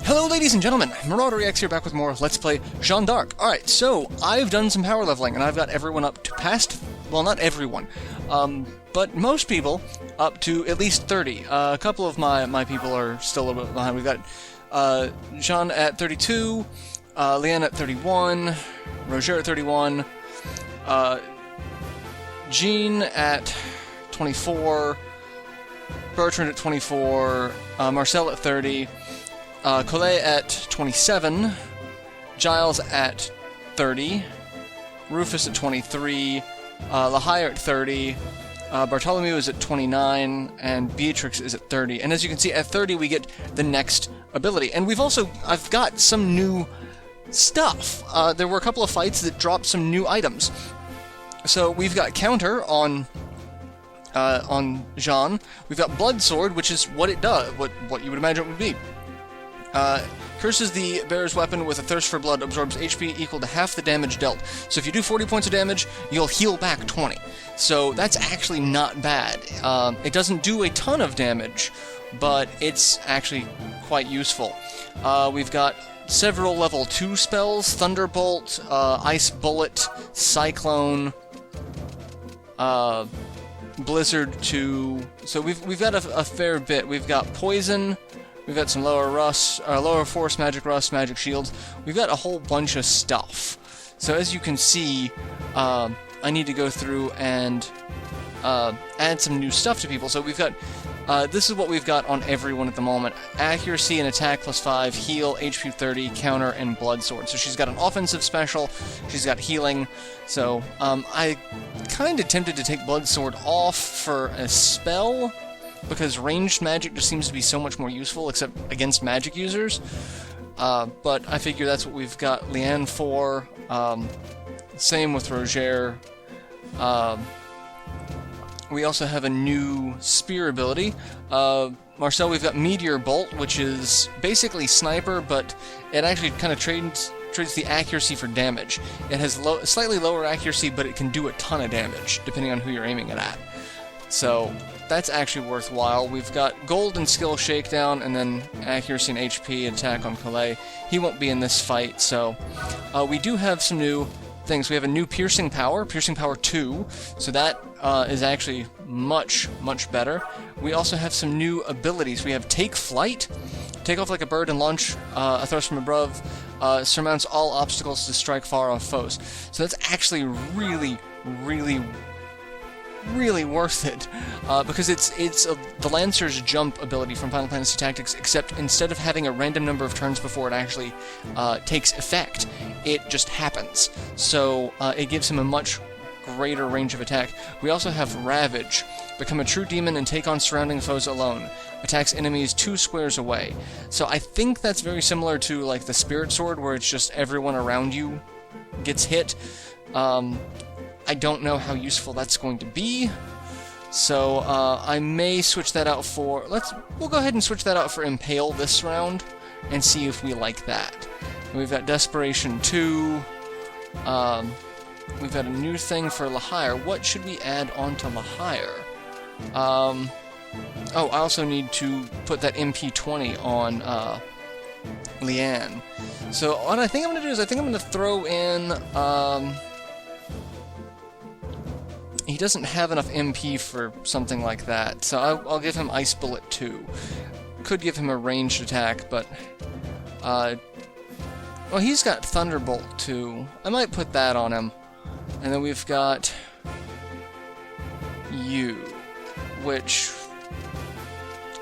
Hello ladies and gentlemen, MarauderEX here back with more Let's Play Jeanne d'Arc. Alright, so I've done some power leveling and I've got everyone up to past, well not everyone, but most people up to at least 30. A couple of my people are still a little bit behind. We've got Jeanne at 32, Leanne at 31, Roger at 31, Jeanne at 24, Bertrand at 24, Marcel at 30, Collet at 27, Giles at 30, Rufus at 23, Lahire at 30, Bartholomew is at 29, and Beatrix is at 30. And as you can see, at 30 we get the next ability. And I've got some new stuff. There were a couple of fights that dropped some new items. So we've got Counter on Jeanne. We've got Blood Sword, which is what it does, what you would imagine it would be. Curses the bearer's weapon with a thirst for blood, absorbs HP equal to half the damage dealt. So if you do 40 points of damage, you'll heal back 20. So that's actually not bad. It doesn't do a ton of damage, but it's actually quite useful. We've got several level 2 spells: Thunderbolt, Ice Bullet, Cyclone, Blizzard 2. So we've got a fair bit. We've got Poison. We've got some lower force magic rust, magic shields. We've got a whole bunch of stuff. So as you can see, I need to go through and add some new stuff to people. So we've got, this is what we've got on everyone at the moment: accuracy and attack +5, heal, HP 30, counter, and blood sword. So she's got an offensive special, she's got healing. So I kind of tempted to take blood sword off for a spell, because ranged magic just seems to be so much more useful, except against magic users. But I figure that's what we've got Leanne for. Same with Roger. We also have a new spear ability. Marcel, we've got Meteor Bolt, which is basically sniper, but it actually kind of trades the accuracy for damage. It has slightly lower accuracy, but it can do a ton of damage, depending on who you're aiming it at. So that's actually worthwhile. We've got Gold and Skill Shakedown, and then accuracy and HP attack on Collet. He won't be in this fight, so we do have some new things. We have a new Piercing Power 2, so that is actually much better. We also have some new abilities. We have Take Flight, take off like a bird and launch a thrust from above, surmounts all obstacles to strike far off foes. So that's actually really worth it, because it's the Lancer's jump ability from Final Fantasy Tactics, except instead of having a random number of turns before it actually takes effect, it just happens. So it gives him a much greater range of attack. We also have Ravage, become a true demon and take on surrounding foes alone. Attacks enemies 2 squares away. So I think that's very similar to like the Spirit Sword, where it's just everyone around you gets hit. I don't know how useful that's going to be, so I may switch that out for... We'll go ahead and switch that out for Impale this round, and see if we like that. And we've got Desperation 2, we've got a new thing for Lahire. What should we add onto Lahire? Oh, I also need to put that MP20 on Leanne. So what I think I'm going to do is I think I'm going to throw in... he doesn't have enough MP for something like that, so I'll give him Ice Bullet 2. Could give him a ranged attack, but... well, he's got Thunderbolt 2. I might put that on him. And then we've got... you, which...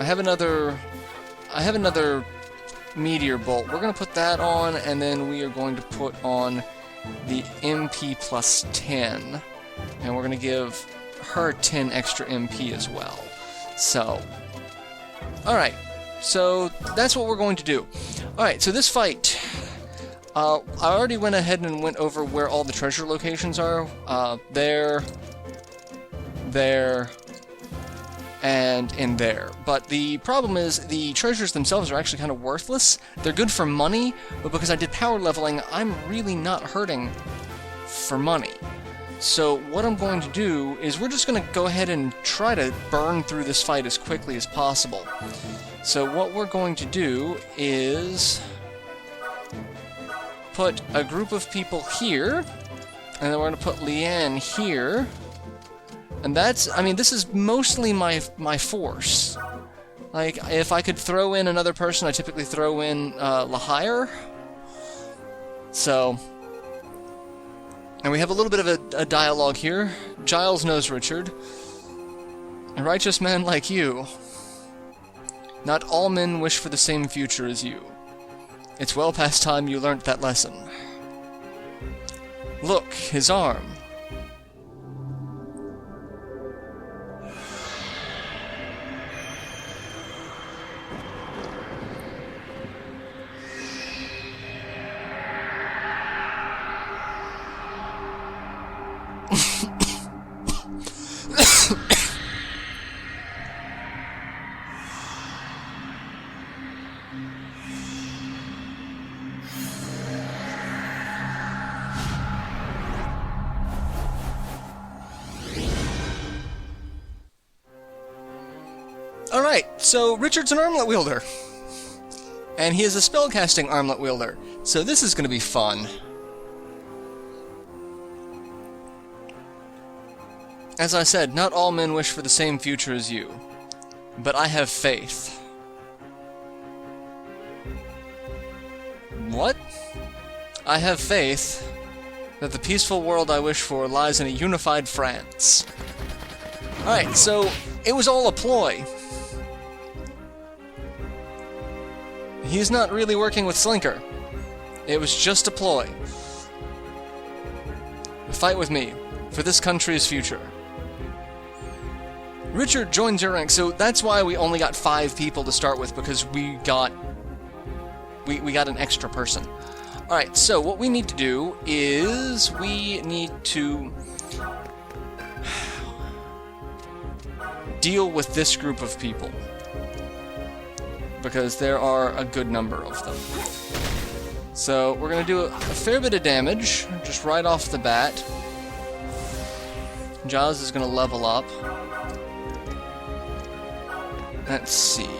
I have another Meteor Bolt. We're going to put that on, and then we are going to put on the MP +10. And we're going to give her 10 extra MP as well. So, alright. So, that's what we're going to do. Alright, so this fight... I already went ahead and went over where all the treasure locations are. There, and in there. But the problem is, the treasures themselves are actually kind of worthless. They're good for money, but because I did power leveling, I'm really not hurting for money. So what I'm going to do is we're just going to go ahead and try to burn through this fight as quickly as possible. So what we're going to do is put a group of people here, and then we're going to put Leanne here. And that's, I mean, this is mostly my force. Like, if I could throw in another person, I typically throw in Lahire. So, and we have a little bit of a dialogue here. Giles knows Richard. A righteous man like you. Not all men wish for the same future as you. It's well past time you learnt that lesson. Look, his arm. Alright, so Richard's an armlet wielder. And he is a spellcasting armlet wielder. So this is going to be fun. As I said, not all men wish for the same future as you. But I have faith. What? I have faith that the peaceful world I wish for lies in a unified France. Alright, so it was all a ploy. He's not really working with Slinker. It was just a ploy. Fight with me, for this country's future. Richard joins your rank, so that's why we only got 5 people to start with, because we got an extra person. Alright, so what we need to do is we need to deal with this group of people, because there are a good number of them. So we're going to do a fair bit of damage, just right off the bat. Giles is going to level up. Let's see.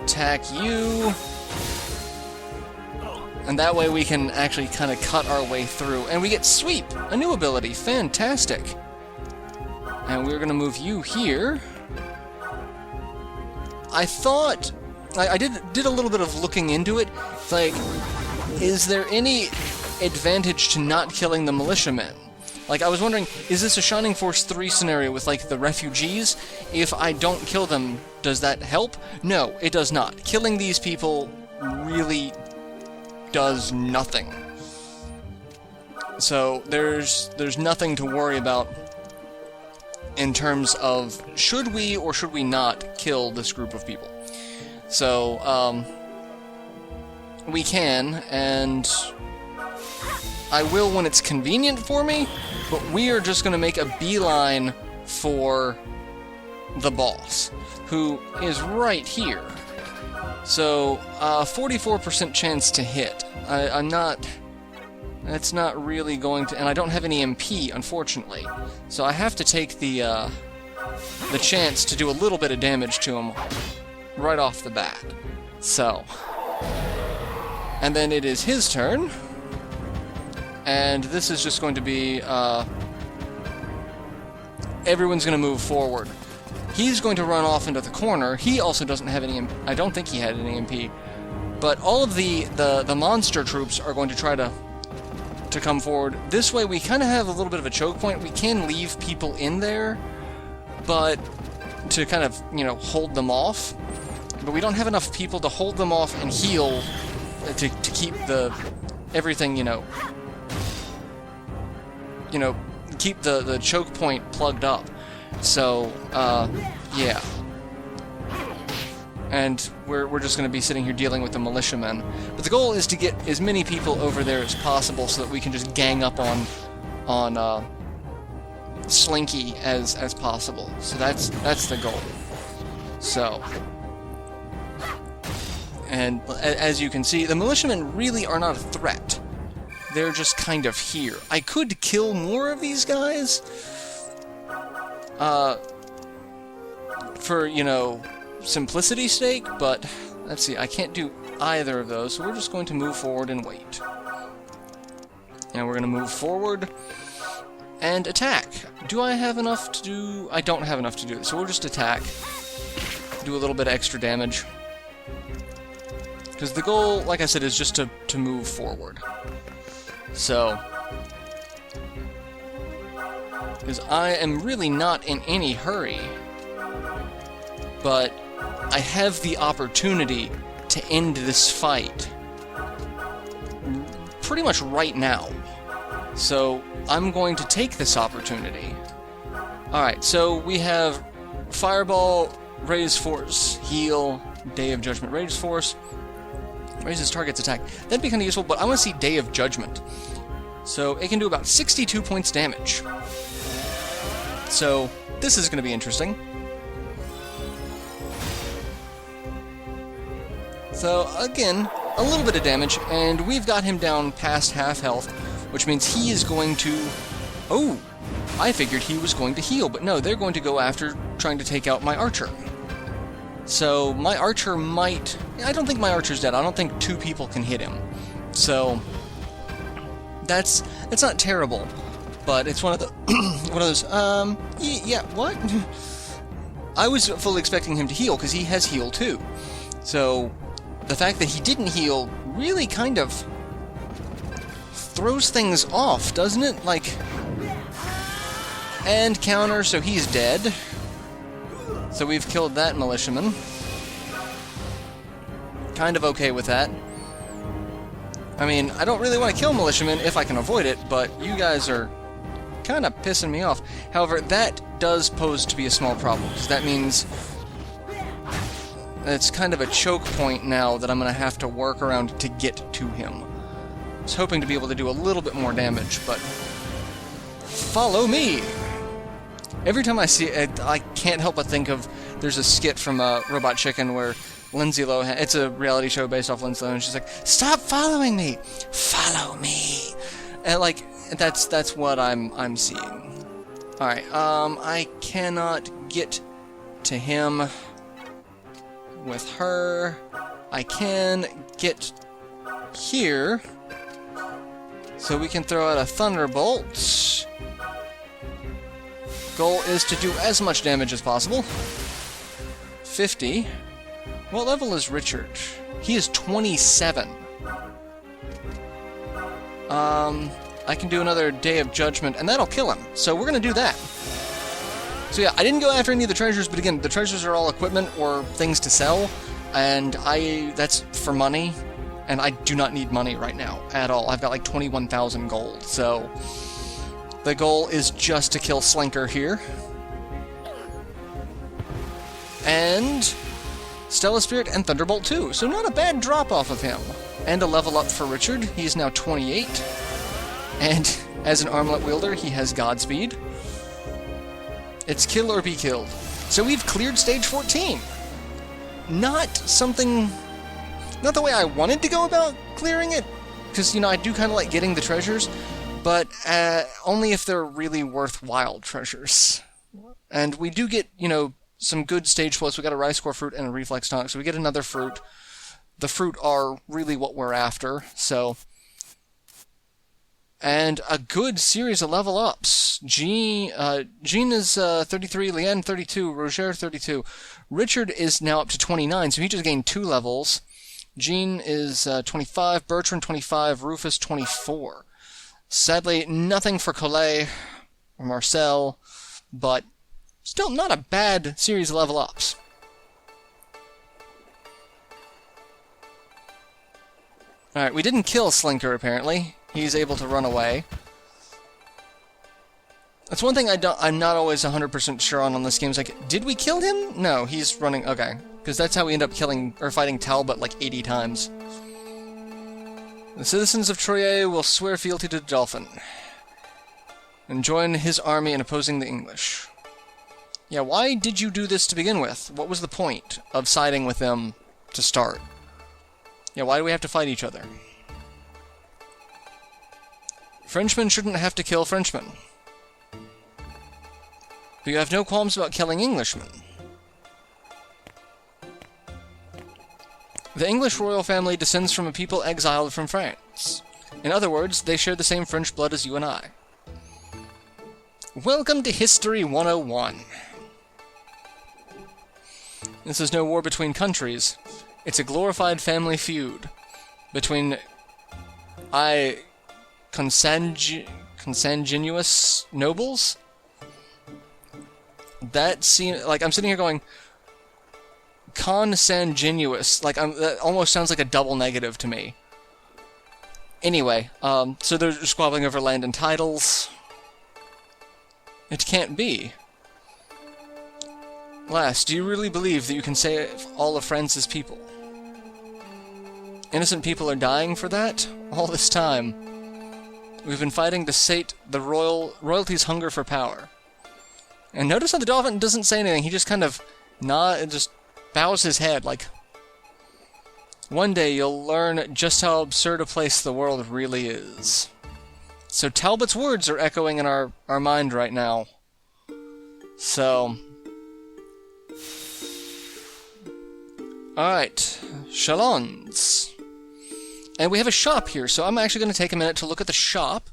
Attack you. And that way we can actually kind of cut our way through. And we get Sweep, a new ability. Fantastic. And we're going to move you here. I thought... I did a little bit of looking into it. It's like, is there any advantage to not killing the militiamen? Like, I was wondering, is this a Shining Force 3 scenario with, like, the refugees? If I don't kill them, does that help? No, it does not. Killing these people really does nothing. So, there's nothing to worry about in terms of should we or should we not kill this group of people. So, we can, and I will when it's convenient for me, but we are just going to make a beeline for the boss, who is right here. So, 44% chance to hit. I'm not... That's not really going to... And I don't have any MP, unfortunately. So I have to take the chance to do a little bit of damage to him right off the bat. So... And then it is his turn. And this is just going to be... everyone's going to move forward. He's going to run off into the corner. He also doesn't have any... I don't think he had any MP. But all of the monster troops are going to try to come forward. This way we kind of have a little bit of a choke point. We can leave people in there, but to kind of, you know, hold them off. But we don't have enough people to hold them off and heal to keep everything, you know, keep the choke point plugged up. So, yeah. And we're just going to be sitting here dealing with the militiamen. But the goal is to get as many people over there as possible so that we can just gang up on Slinky as possible. So that's the goal. So, and as you can see, the militiamen really are not a threat. they're just kind of here. I could kill more of these guys, for, you know, simplicity's sake, but let's see, I can't do either of those, so we're just going to move forward and wait. And we're going to move forward and attack. Do I have enough to do... I don't have enough to do this, so we'll just attack. Do a little bit of extra damage. Because the goal, like I said, is just to move forward. So... because I am really not in any hurry. But I have the opportunity to end this fight pretty much right now. So I'm going to take this opportunity. Alright, so we have Fireball, Raise Force, Heal, Day of Judgment, Raise Force, raises target's attack. That'd be kind of useful, but I want to see Day of Judgment. So it can do about 62 points damage. So this is going to be interesting. So again, a little bit of damage, and we've got him down past half health, which means he is going to... oh! I figured he was going to heal, but no, they're going to go after trying to take out my archer. So my archer might... I don't think my archer's dead. I don't think 2 people can hit him. So it's not terrible, but it's one of the one of those. Yeah, what? I was fully expecting him to heal because he has heal too. So the fact that he didn't heal really kind of throws things off, doesn't it? Like, and counter, so he's dead. So we've killed that militiaman. Kind of okay with that. I mean, I don't really want to kill militiamen if I can avoid it, but you guys are kind of pissing me off. However, that does pose to be a small problem, because that means it's kind of a choke point now that I'm going to have to work around to get to him. I was hoping to be able to do a little bit more damage, but follow me! Every time I see it, I can't help but think of, there's a skit from Robot Chicken where Lindsay Lohan, it's a reality show based off Lindsay Lohan, she's like, "Stop following me! Follow me!" And like, that's what I'm seeing. Alright, I cannot get to him with her. I can get here, so we can throw out a Thunderbolt. Goal is to do as much damage as possible. 50. What level is Richard? He is 27. I can do another Day of Judgment, and that'll kill him. So we're going to do that. So yeah, I didn't go after any of the treasures, but again, the treasures are all equipment or things to sell, and that's for money, and I do not need money right now at all. I've got like 21,000 gold, so the goal is just to kill Slinker here. And Stella Spirit and Thunderbolt too, so not a bad drop off of him. And a level up for Richard, he's now 28. And as an armlet wielder, he has Godspeed. It's kill or be killed. So we've cleared stage 14. Not the way I wanted to go about clearing it, because, you know, I do kind of like getting the treasures, but only if they're really worthwhile treasures. And we do get, you know, some good stage flows. We got a Rice Core Fruit and a Reflex Tonic, so we get another fruit. The fruit are really what we're after, so... And a good series of level ups. Jeanne is 33, Leanne 32, Roger 32. Richard is now up to 29, so he just gained 2 levels. Jeanne is 25, Bertrand 25, Rufus 24. Sadly, nothing for Collet or Marcel, but still not a bad series of level ups. Alright, we didn't kill Slinker apparently. He's able to run away. That's one thing I'm not always 100% sure on this game. Is like, did we kill him? No, he's running. Okay, because that's how we end up killing or fighting Talbot like 80 times. The citizens of Troyes will swear fealty to the Dolphin and join his army in opposing the English. Yeah, why did you do this to begin with? What was the point of siding with them to start? Yeah, why do we have to fight each other? Frenchmen shouldn't have to kill Frenchmen. But you have no qualms about killing Englishmen. The English royal family descends from a people exiled from France. In other words, they share the same French blood as you and I. Welcome to History 101. This is no war between countries. It's a glorified family feud between consanguineous nobles? That seems like I'm sitting here going consanguineous. Like that almost sounds like a double negative to me. Anyway, so they're squabbling over land and titles. It can't be. Lass, do you really believe that you can save all of France's people? Innocent people are dying for that? All this time. We've been fighting to sate the royalty's hunger for power. And notice how the dolphin doesn't say anything, he just kind of just bows his head like... One day you'll learn just how absurd a place the world really is. So Talbot's words are echoing in our mind right now. So... Alright, Chalons. And we have a shop here, so I'm actually going to take a minute to look at the shop.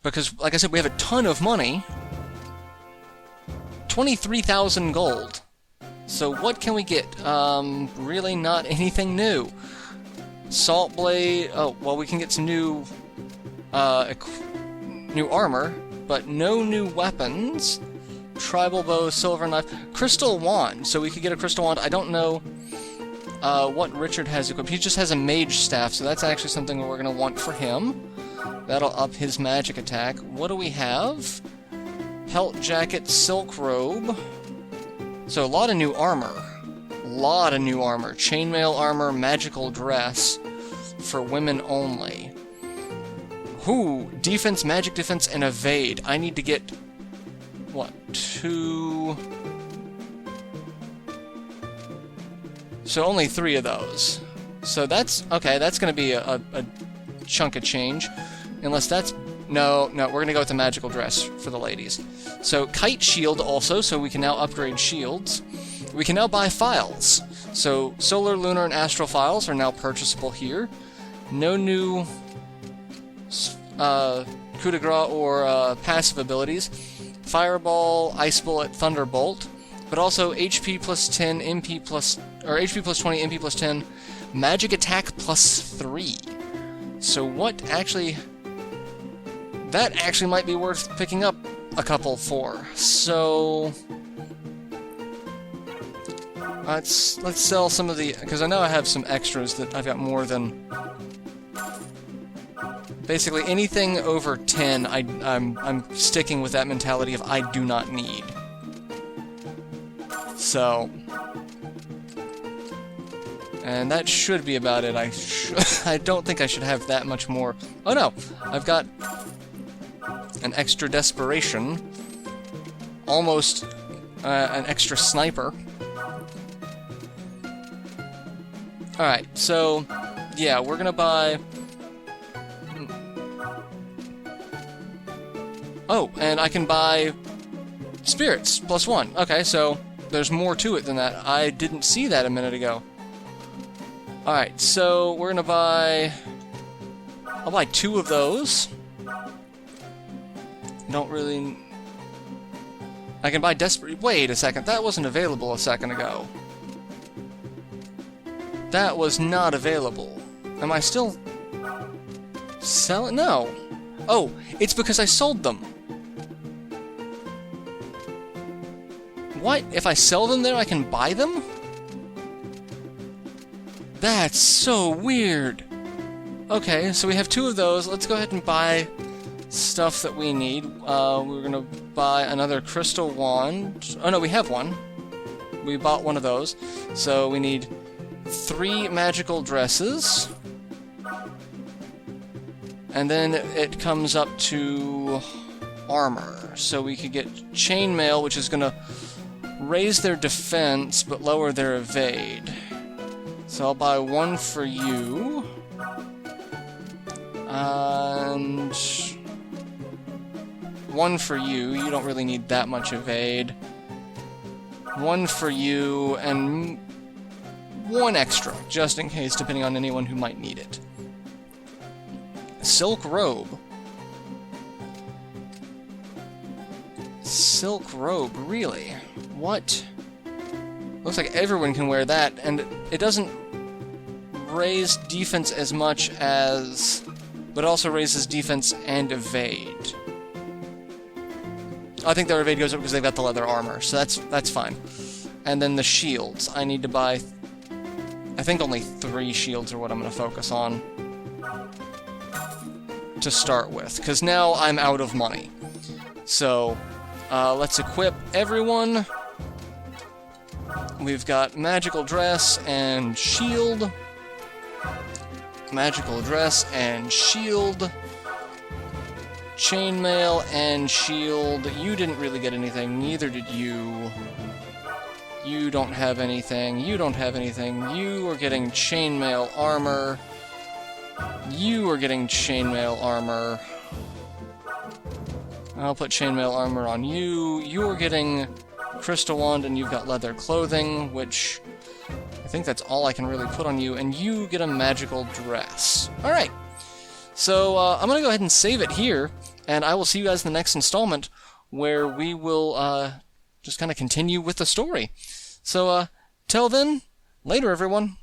Because, like I said, we have a ton of money. 23,000 gold. So what can we get? Really not anything new. Salt blade... Oh, well, we can get some new... new armor, but no new weapons. Tribal bow, silver knife, crystal wand. So we could get a crystal wand. I don't know what Richard has equipped. He just has a mage staff, so that's actually something we're going to want for him. That'll up his magic attack. What do we have? Pelt jacket, silk robe. So a lot of new armor. Lot of new armor. Chainmail armor, magical dress. For women only. Ooh, defense, magic defense, and evade. I need to get... What? 2... So only 3 of those. So that's... Okay, that's going to be a chunk of change. Unless that's... No, we're going to go with the magical dress for the ladies. So kite shield also, so we can now upgrade shields. We can now buy files. So solar, lunar, and astral files are now purchasable here. No new coup de grace or passive abilities. Fireball, Ice Bullet, Thunderbolt, but also HP plus 10, MP plus... Or HP plus 20, MP plus 10, Magic Attack plus 3. So what actually... That actually might be worth picking up a couple for. So... Let's sell some of the... Because I know I have some extras that I've got more than... Basically, anything over 10, I'm sticking with that mentality of I do not need. So... And that should be about it. I don't think I should have that much more. Oh no! I've got an extra desperation. Almost an extra sniper. Alright, so... Yeah, we're gonna buy... Oh, and I can buy spirits, plus 1. Okay, so there's more to it than that. I didn't see that a minute ago. Alright, so we're gonna buy... I'll buy 2 of those. Don't really... I can buy desperate... Wait a second, that wasn't available a second ago. That was not available. Am I still... selling? No. Oh, it's because I sold them. What? If I sell them there, I can buy them? That's so weird. Okay, so we have 2 of those. Let's go ahead and buy stuff that we need. We're gonna buy another crystal wand. Oh no, we have one. We bought one of those. So we need 3 magical dresses. And then it comes up to armor. So we could get chainmail, which is gonna raise their defense but lower their evade. So I'll buy 1 for you. And one for you. You don't really need that much evade. One for you, and one extra, just in case, depending on anyone who might need it. Silk robe. Silk robe, really? What? Looks like everyone can wear that, and it doesn't raise defense as much as... but also raises defense and evade. I think their evade goes up because they've got the leather armor, so that's fine. And then the shields. I need to buy... I think only 3 shields are what I'm going to focus on to start with, because now I'm out of money. So, let's equip everyone. We've got magical dress and shield. Magical dress and shield. Chainmail and shield. You didn't really get anything, neither did you. You don't have anything. You don't have anything. You are getting chainmail armor. You are getting chainmail armor. I'll put chainmail armor on you. You're getting crystal wand, and you've got leather clothing, which I think that's all I can really put on you. And you get a magical dress. Alright. So, I'm going to go ahead and save it here, and I will see you guys in the next installment, where we will just kind of continue with the story. So, till then, later everyone.